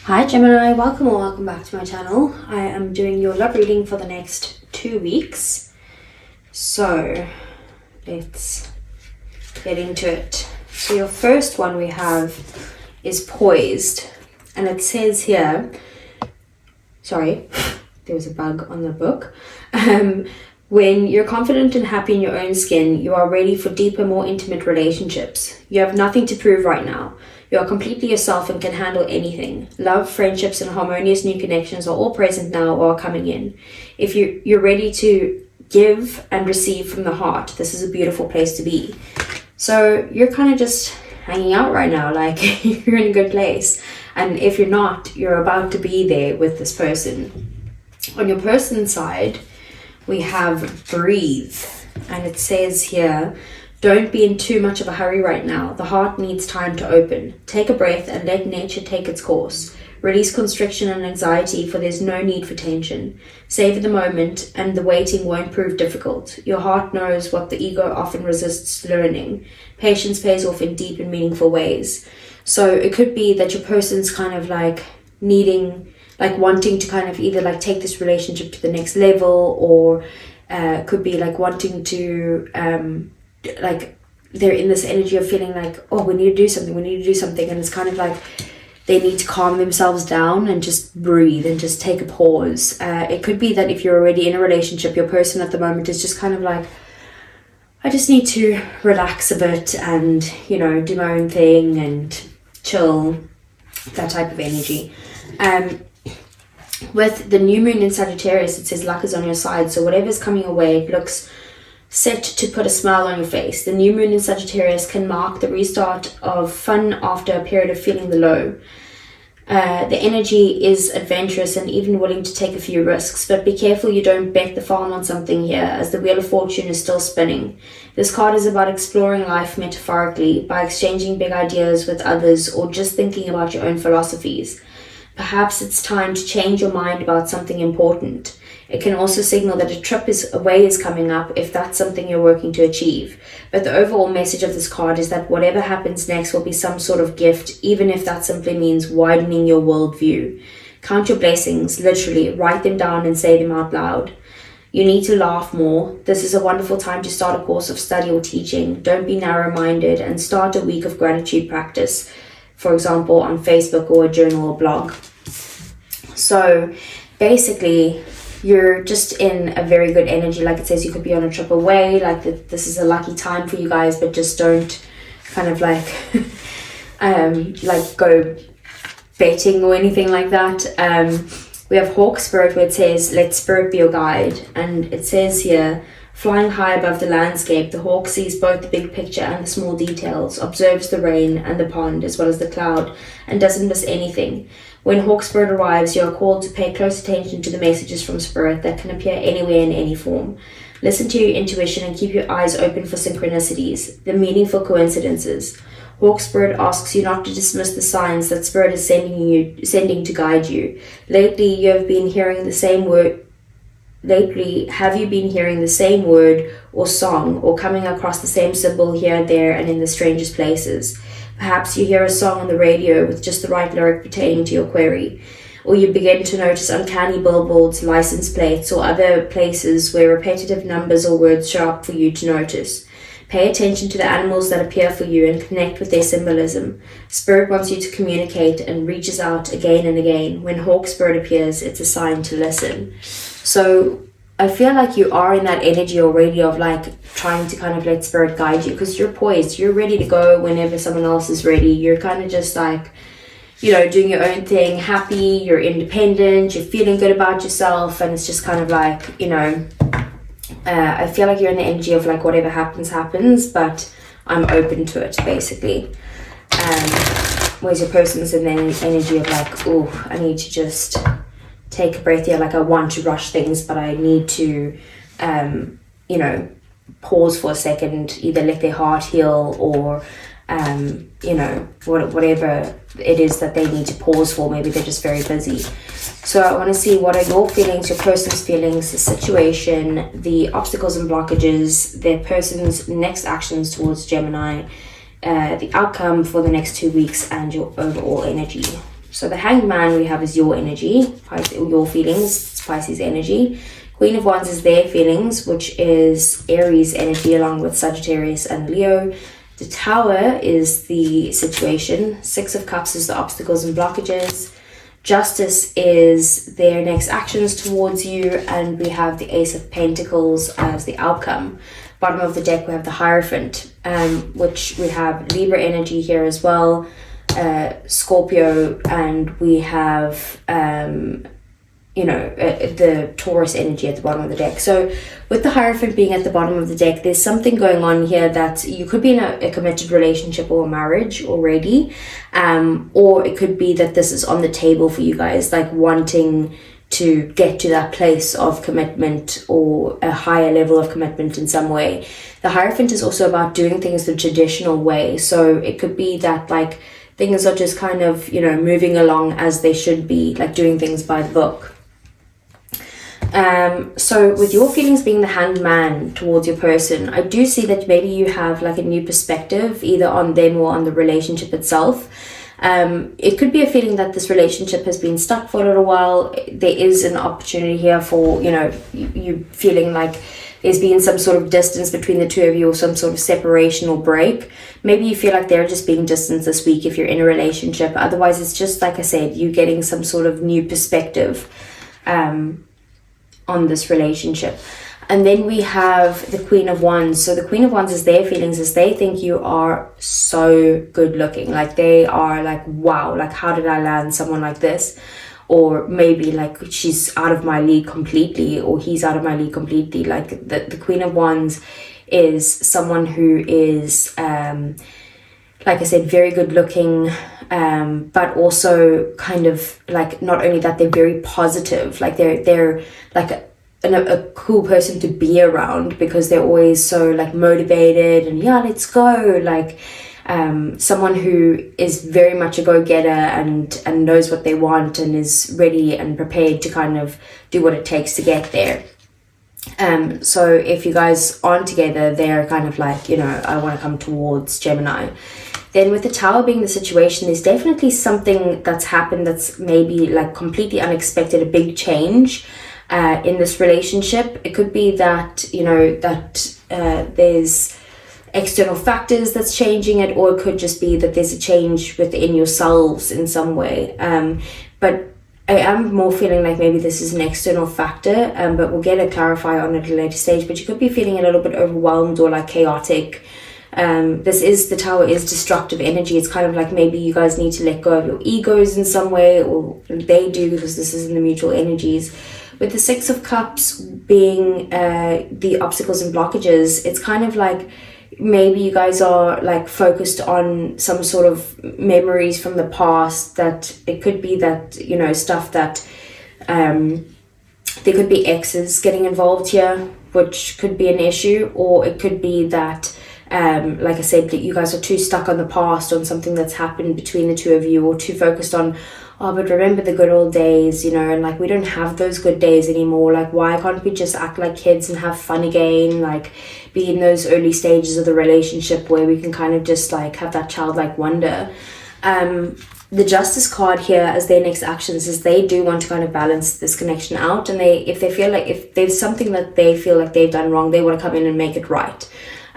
Hi Gemini, welcome or welcome back to my channel. I am doing your love reading for the next 2 weeks. So let's get into it. So your first one we have is poised, and it says here, sorry, there was a bug on the book. When you're confident and happy in your own skin, you are ready for deeper, more intimate relationships. You have nothing to prove right now. You are completely yourself and can handle anything. Love, friendships, and harmonious new connections are all present now or are coming in. If you're ready to give and receive from the heart, this is a beautiful place to be. So you're kind of just hanging out right now, like you're in a good place. And if you're not, you're about to be there with this person. On your person side, we have breathe, and it says here, don't be in too much of a hurry right now. The heart needs time to open. Take a breath and let nature take its course. Release constriction and anxiety, for there's no need for tension. Savor the moment, and the waiting won't prove difficult. Your heart knows what the ego often resists learning. Patience pays off in deep and meaningful ways. So it could be that your person's kind of like needing, like wanting to kind of either like take this relationship to the next level, or could be like wanting to like they're in this energy of feeling like, oh, we need to do something, and it's kind of like they need to calm themselves down and just breathe and just take a pause. It could be that if you're already in a relationship, your person at the moment is just kind of like, I just need to relax a bit and, you know, do my own thing and chill, that type of energy. With the new moon in Sagittarius, it says luck is on your side. So whatever's coming your way, it looks set to put a smile on your face. The new moon in Sagittarius can mark the restart of fun after a period of feeling the low. The energy is adventurous and even willing to take a few risks, but be careful you don't bet the farm on something here, as the wheel of fortune is still spinning. This card is about exploring life metaphorically by exchanging big ideas with others or just thinking about your own philosophies. Perhaps it's time to change your mind about something important. It can also signal that a trip away is coming up if that's something you're working to achieve. But the overall message of this card is that whatever happens next will be some sort of gift, even if that simply means widening your worldview. Count your blessings, literally, write them down and say them out loud. You need to laugh more. This is a wonderful time to start a course of study or teaching. Don't be narrow-minded and start a week of gratitude practice, for example, on Facebook or a journal or blog. So basically, you're just in a very good energy. Like it says, you could be on a trip away, like this is a lucky time for you guys, but just don't kind of like like go betting or anything like that. We have Hawk Spirit, where it says, let spirit be your guide. And it says here, flying high above the landscape, the hawk sees both the big picture and the small details, observes the rain and the pond as well as the cloud, and doesn't miss anything. When Hawk Spirit arrives, you are called to pay close attention to the messages from Spirit that can appear anywhere in any form. Listen to your intuition and keep your eyes open for synchronicities, the meaningful coincidences. Hawk Spirit asks you not to dismiss the signs that Spirit is sending to guide you. Lately, have you been hearing the same word or song, or coming across the same symbol here and there and in the strangest places? Perhaps you hear a song on the radio with just the right lyric pertaining to your query, or you begin to notice uncanny billboards, license plates, or other places where repetitive numbers or words show up for you to notice. Pay attention to the animals that appear for you and connect with their symbolism. Spirit wants you to communicate and reaches out again and again. When Hawk Spirit appears, it's a sign to listen. So I feel like you are in that energy already of like trying to kind of let Spirit guide you, because you're poised, you're ready to go whenever someone else is ready. You're kind of just like, you know, doing your own thing, happy, you're independent, you're feeling good about yourself, and it's just kind of like, you know, I feel like you're in the energy of like whatever happens, but I'm open to it, basically. Whereas your person's in the energy of like, oh, I need to just take a breath here, like I want to rush things, but I need to, you know, pause for a second, either let their heart heal or, you know, whatever it is that they need to pause for. Maybe they're just very busy. So I want to see, what are your feelings, your person's feelings, the situation, the obstacles and blockages, their person's next actions towards Gemini, the outcome for the next 2 weeks, and your overall energy. So the Hanged Man we have is your energy, your feelings, it's Pisces energy. Queen of Wands is their feelings, which is Aries energy along with Sagittarius and Leo. The Tower is the situation. Six of Cups is the obstacles and blockages. Justice is their next actions towards you. And we have the Ace of Pentacles as the outcome. Bottom of the deck we have the Hierophant, which we have Libra energy here as well. Scorpio, and we have the Taurus energy at the bottom of the deck. So with the Hierophant being at the bottom of the deck, there's something going on here that you could be in a committed relationship or a marriage already, or it could be that this is on the table for you guys, like wanting to get to that place of commitment or a higher level of commitment in some way. The Hierophant is also about doing things the traditional way. So it could be that like things are just kind of, moving along as they should be, like doing things by the book. So with your feelings being the Hanged Man towards your person, I do see that maybe you have like a new perspective either on them or on the relationship itself. It could be a feeling that this relationship has been stuck for a little while. There is an opportunity here for, you feeling like there's been some sort of distance between the two of you or some sort of separation or break. Maybe you feel like they're just being distant this week if you're in a relationship. Otherwise, it's just, like I said, you getting some sort of new perspective on this relationship. And then we have the Queen of Wands. So the Queen of Wands is their feelings, is they think you are so good looking. Like they are like, wow, like how did I land someone like this? Or maybe like she's out of my league completely, or he's out of my league completely. Like the Queen of Wands is someone who is, like I said, very good looking, but also kind of like, not only that, they're very positive. Like they're like a cool person to be around because they're always so like motivated and yeah, let's go. Like someone who is very much a go-getter and knows what they want and is ready and prepared to kind of do what it takes to get there. So if you guys aren't together, they're kind of like, I want to come towards Gemini. Then with the Tower being the situation, there's definitely something that's happened that's maybe like completely unexpected, a big change in this relationship. It could be that, there's external factors that's changing it, or it could just be that there's a change within yourselves in some way. But I am more feeling like maybe this is an external factor, but we'll get a clarify on it at a later stage. But you could be feeling a little bit overwhelmed or like chaotic. The Tower is destructive energy. It's kind of like maybe you guys need to let go of your egos in some way, or they do, because this is in the mutual energies. With the Six of Cups being the obstacles and blockages, it's kind of like maybe you guys are like focused on some sort of memories from the past. That it could be that, stuff that there could be exes getting involved here, which could be an issue, or it could be that like I said, that you guys are too stuck on the past, on something that's happened between the two of you, or too focused on, oh, but remember the good old days, and like we don't have those good days anymore. Like, why can't we just act like kids and have fun again? Like, be in those early stages of the relationship where we can kind of just like have that childlike wonder. The Justice card here as their next actions is they do want to kind of balance this connection out, and if they feel like if there's something that they feel like they've done wrong, they want to come in and make it right.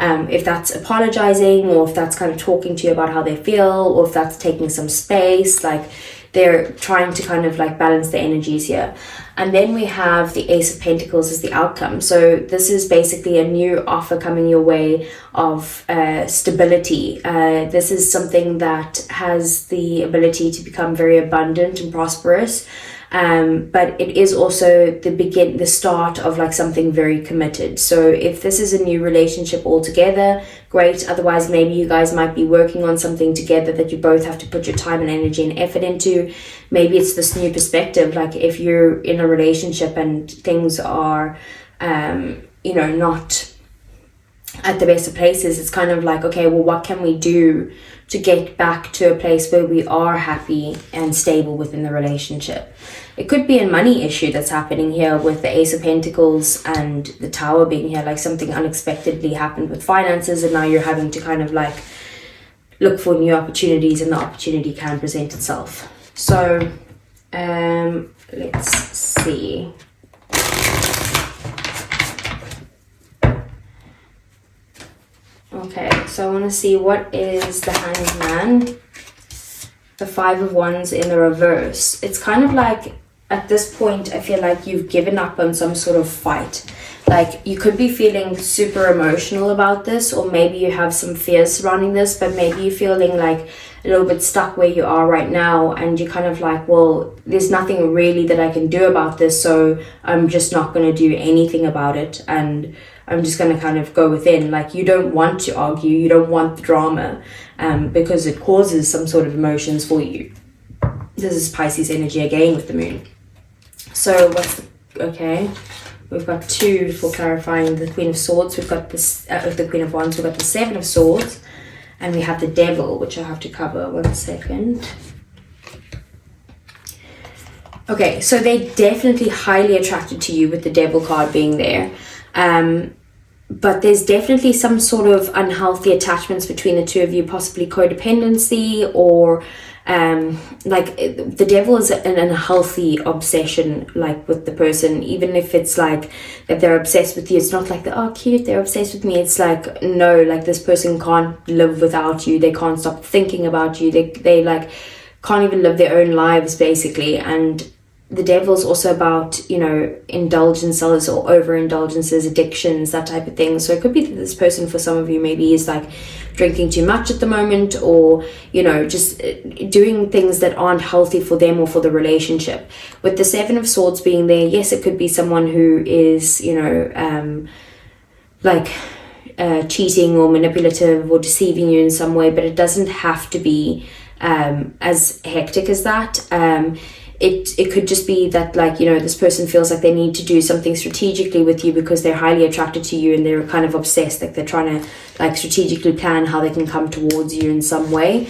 If that's apologizing, or if that's kind of talking to you about how they feel, or if that's taking some space, like they're trying to kind of like balance the energies here. And then we have the Ace of Pentacles as the outcome. So this is basically a new offer coming your way of stability. This is something that has the ability to become very abundant and prosperous. But it is also the start of like something very committed. So if this is a new relationship altogether, great. Otherwise, maybe you guys might be working on something together that you both have to put your time and energy and effort into. Maybe it's this new perspective. Like if you're in a relationship and things are, not at the best of places, it's kind of like, okay, well, what can we do to get back to a place where we are happy and stable within the relationship? It could be a money issue that's happening here with the Ace of Pentacles and the Tower being here, like something unexpectedly happened with finances, and now you're having to kind of like look for new opportunities, and the opportunity can present itself. So let's see. Okay, so I want to see what is the Hanged Man. The Five of Wands in the reverse. It's kind of like, at this point, I feel like you've given up on some sort of fight. Like, you could be feeling super emotional about this, or maybe you have some fears surrounding this, but maybe you're feeling like a little bit stuck where you are right now, and you're kind of like, well, there's nothing really that I can do about this, so I'm just not going to do anything about it, and I'm just going to kind of go within. Like, you don't want to argue, you don't want the drama, because it causes some sort of emotions for you. This is Pisces energy again with the moon. So okay, we've got two for clarifying the Queen of Swords. We've got this, the Queen of Wands, we've got the Seven of Swords, and we have the Devil, which I have to cover. 1 second. Okay, so they're definitely highly attracted to you with the Devil card being there. But there's definitely some sort of unhealthy attachments between the two of you, possibly codependency, or like the Devil is an unhealthy obsession, like with the person. Even if it's like that they're obsessed with you, it's not like oh cute, they're obsessed with me. It's like, no, like this person can't live without you. They can't stop thinking about you. They like can't even live their own lives basically. And the Devil's also about, you know, indulgences or overindulgences, addictions, that type of thing. So it could be that this person, for some of you, maybe is like drinking too much at the moment, or, you know, just doing things that aren't healthy for them or for the relationship. With the Seven of Swords being there, yes, it could be someone who is, you know, like cheating or manipulative or deceiving you in some way, but it doesn't have to be as hectic as that. It could just be that, like, you know, this person feels like they need to do something strategically with you because they're highly attracted to you and they're kind of obsessed, like they're trying to like strategically plan how they can come towards you in some way.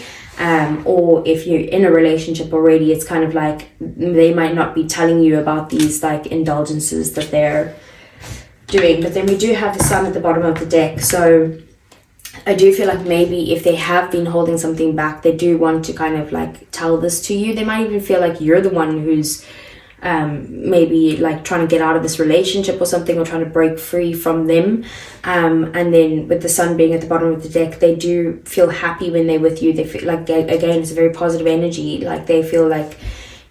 Or if you're in a relationship already, it's kind of like they might not be telling you about these like indulgences that they're doing. But then we do have the Sun at the bottom of the deck, so I do feel like maybe if they have been holding something back, they do want to kind of like tell this to you. They might even feel like you're the one who's maybe like trying to get out of this relationship or something, or trying to break free from them. And then with the Sun being at the bottom of the deck, they do feel happy when they're with you. They feel like, again, it's a very positive energy. Like they feel like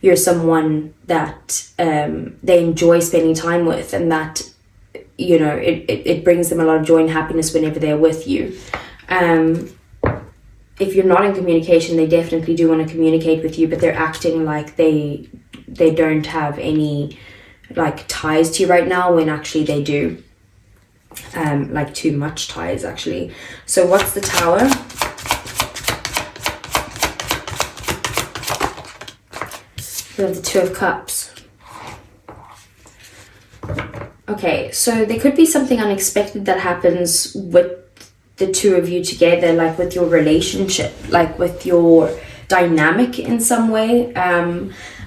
you're someone that they enjoy spending time with, and that, you know, it brings them a lot of joy and happiness whenever they're with you. If you're not in communication, they definitely do want to communicate with you, but they're acting like they don't have any like ties to you right now, when actually they do. Like too much ties actually. So what's the Tower? We have the Two of Cups. Okay, so there could be something unexpected that happens with the two of you together, like with your relationship, like with your dynamic in some way.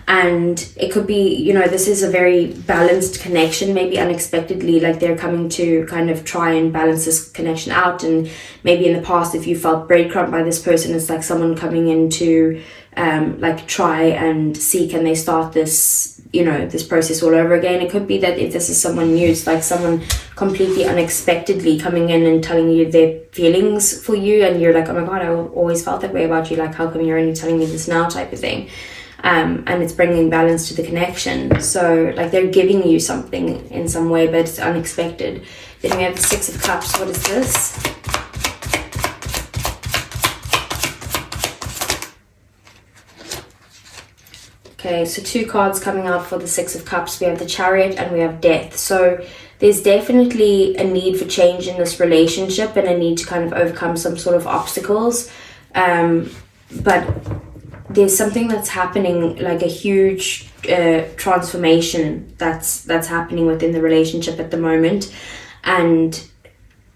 And it could be, you know, this is a very balanced connection, maybe unexpectedly, like they're coming to kind of try and balance this connection out. And maybe in the past, if you felt breadcrumbed by this person, it's like someone coming in to like try and see, can they start this, you know, this process all over again. It could be that if this is someone new, it's like someone completely unexpectedly coming in and telling you their feelings for you, and you're like, oh my god, I always felt that way about you, like how come you're only telling me this now, type of thing. And it's bringing balance to the connection. So like they're giving you something in some way, but it's unexpected. Then we have the Six of Cups. What is this? Okay, so two cards coming out for the Six of Cups. We have the Chariot and we have Death. So there's definitely a need for change in this relationship, and a need to kind of overcome some sort of obstacles. But there's something that's happening, like a huge transformation that's happening within the relationship at the moment. And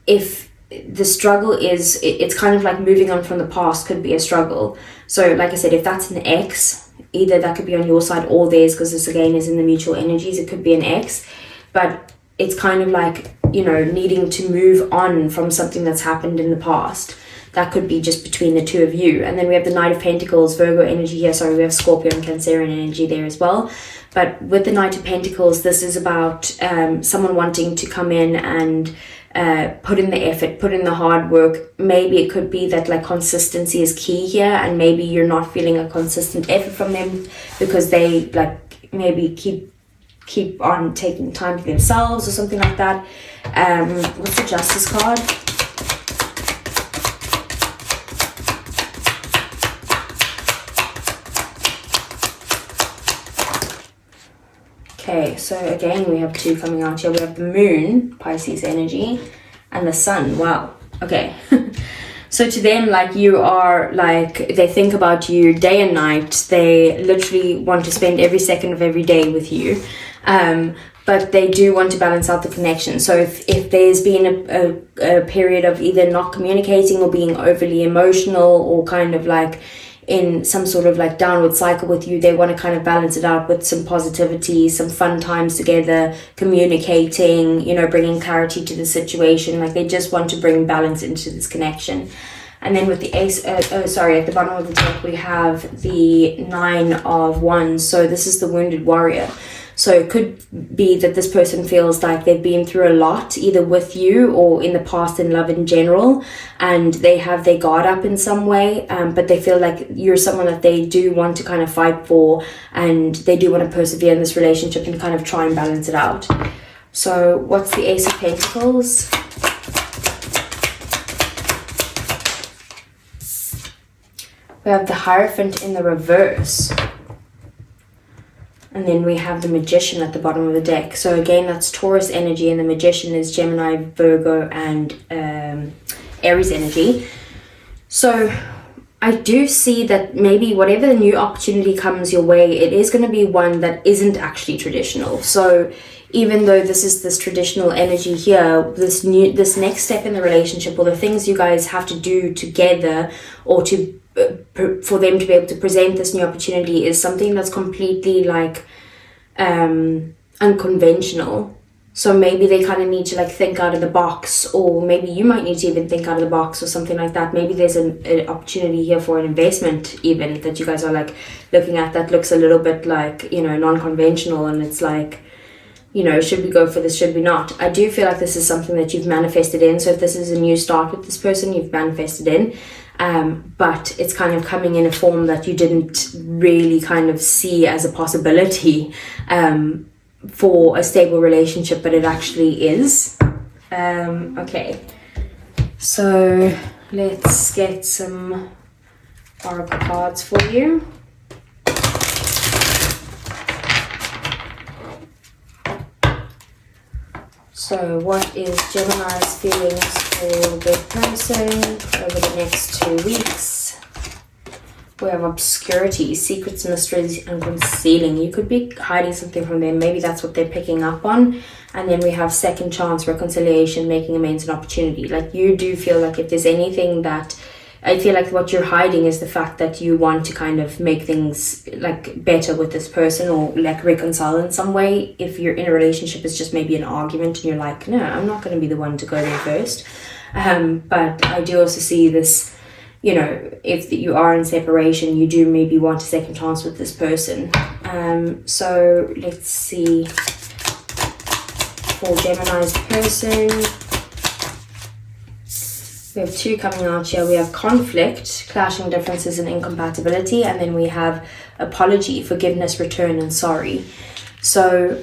if the struggle is, it's kind of like moving on from the past could be a struggle. So like I said, if that's an ex, either that could be on your side or theirs, because this again is in the mutual energies, it could be an ex. But it's kind of like, you know, needing to move on from something that's happened in the past. that could be just between the two of you. And then we have the Knight of Pentacles, Virgo energy here. Sorry, we have Scorpio and Cancerian energy there as well. But with the Knight of Pentacles, this is about someone wanting to come in and put in the effort, put in the hard work. Maybe it could be that like consistency is key here, and maybe you're not feeling a consistent effort from them because they like maybe keep on taking time for themselves or something like that. What's the Justice card? Okay, so again, we have two coming out here. We have the Moon, Pisces energy, and the Sun. Wow. Okay. So to them, like, you are like, they think about you day and night. They literally want to spend every second of every day with you. But they do want to balance out the connection. So if there's been a period of either not communicating or being overly emotional or kind of like in some sort of like downward cycle with you, they want to kind of balance it out with some positivity, some fun times together, communicating, you know, bringing clarity to the situation. Like, they just want to bring balance into this connection. And then with the ace, at the bottom of the deck, we have the Nine of Wands. So this is the wounded warrior. So it could be that this person feels like they've been through a lot, either with you or in the past in love in general, and they have their guard up in some way, but they feel like you're someone that they do want to kind of fight for, and they do want to persevere in this relationship and kind of try and balance it out. So what's the Ace of Pentacles? We have the Hierophant in the reverse. And then we have the Magician at the bottom of the deck. So again, that's Taurus energy, and the Magician is Gemini, Virgo, and Aries energy. So I do see that maybe whatever the new opportunity comes your way, it is going to be one that isn't actually traditional. So even though this is this traditional energy here, this next step in the relationship, or the things you guys have to do together, or to for them to be able to present this new opportunity, is something that's completely like unconventional. So maybe they kind of need to like think out of the box, or maybe you might need to even think out of the box or something like that. Maybe there's an opportunity here for an investment even that you guys are like looking at that looks a little bit like, you know, non-conventional, and it's like, you know, should we go for this, should we not? I do feel like this is something that you've manifested in. So if this is a new start with this person, you've manifested in. But it's kind of coming in a form that you didn't really kind of see as a possibility for a stable relationship, but it actually is. Okay, so let's get some oracle cards for you. So what is Gemini's feelings for their person over the next 2 weeks? We have obscurity, secrets, mysteries, and concealing. You could be hiding something from them. Maybe that's what they're picking up on. And then we have second chance, reconciliation, making amends, and opportunity. Like, you do feel like if there's anything that, I feel like what you're hiding is the fact that you want to kind of make things like better with this person, or like reconcile in some way. If you're in a relationship, it's just maybe an argument and you're like, no, I'm not going to be the one to go there first. But I do also see this, you know, if you are in separation, you do maybe want a second chance with this person. So let's see for Gemini's person. We have two coming out here. We have conflict, clashing differences, and incompatibility. And then we have apology, forgiveness, return, and sorry. So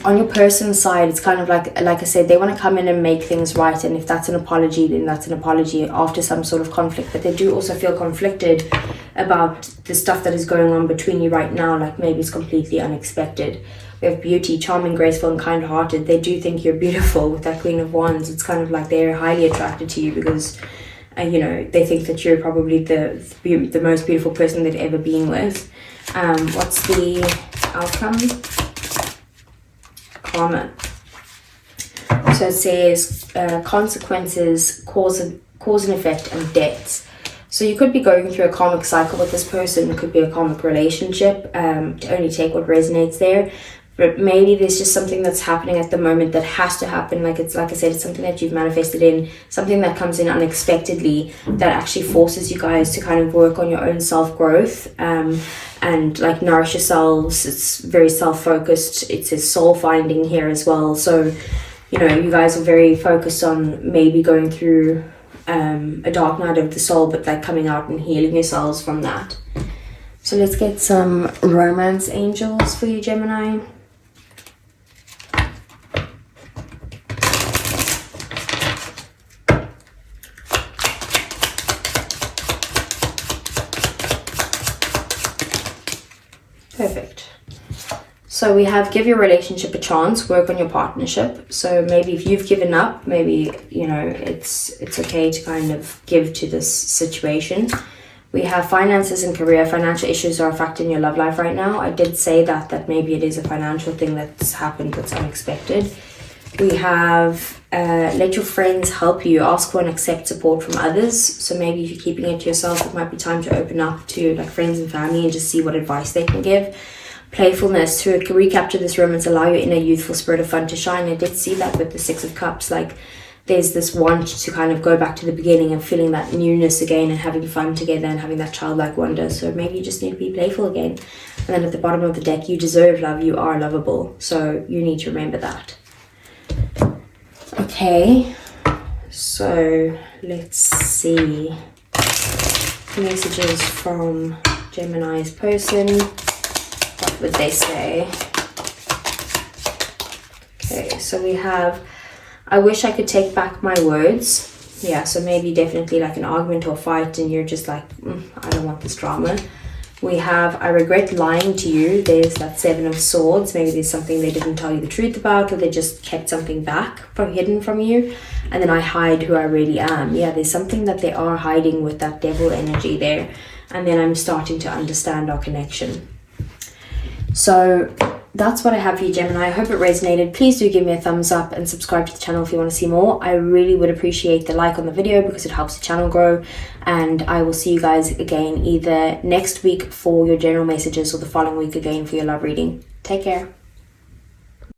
on your person's side, it's kind of like I said, they want to come in and make things right. And if that's an apology, then that's an apology after some sort of conflict. But they do also feel conflicted about the stuff that is going on between you right now. Like, maybe it's completely unexpected. We have beauty, charming, graceful, and kind-hearted. They do think you're beautiful with that Queen of Wands. It's kind of like they're highly attracted to you because, you know, they think that you're probably the most beautiful person they've ever been with. What's the outcome? Karma. So it says consequences, cause and effect, and debts. So you could be going through a karmic cycle with this person. It could be a karmic relationship. To only take what resonates there. But maybe there's just something that's happening at the moment that has to happen. Like I said, it's something that you've manifested in, something that comes in unexpectedly that actually forces you guys to kind of work on your own self-growth and like nourish yourselves. It's very self-focused. It says soul finding here as well. So, you know, you guys are very focused on maybe going through a dark night of the soul, but like coming out and healing yourselves from that. So let's get some romance angels for you, Gemini. Perfect. So we have give your relationship a chance, work on your partnership. So maybe if you've given up, maybe, you know, it's okay to kind of give to this situation. We have finances and career. Financial issues are a factor in your love life right now. I did say that maybe it is a financial thing that's happened that's unexpected. We have let your friends help you. Ask for and accept support from others. So maybe if you're keeping it to yourself, it might be time to open up to like friends and family and just see what advice they can give. Playfulness. To recapture this romance, allow your inner youthful spirit of fun to shine. I did see that with the Six of Cups. Like there's this want to kind of go back to the beginning and feeling that newness again and having fun together and having that childlike wonder. So maybe you just need to be playful again. And then at the bottom of the deck, you deserve love. You are lovable. So you need to remember that. Okay, so let's see messages from Gemini's person. What would they say? Okay, so we have, I wish I could take back my words. Yeah, so maybe definitely like an argument or fight and you're just like, I don't want this drama. We have, I regret lying to you. There's that Seven of Swords. Maybe there's something they didn't tell you the truth about, or they just kept something back hidden from you. And then I hide who I really am. Yeah, there's something that they are hiding with that devil energy there. And then I'm starting to understand our connection. So that's what I have for you, Gemini. I hope it resonated. Please do give me a thumbs up and subscribe to the channel if you want to see more. I really would appreciate the like on the video because it helps the channel grow. And I will see you guys again either next week for your general messages or the following week again for your love reading. Take care.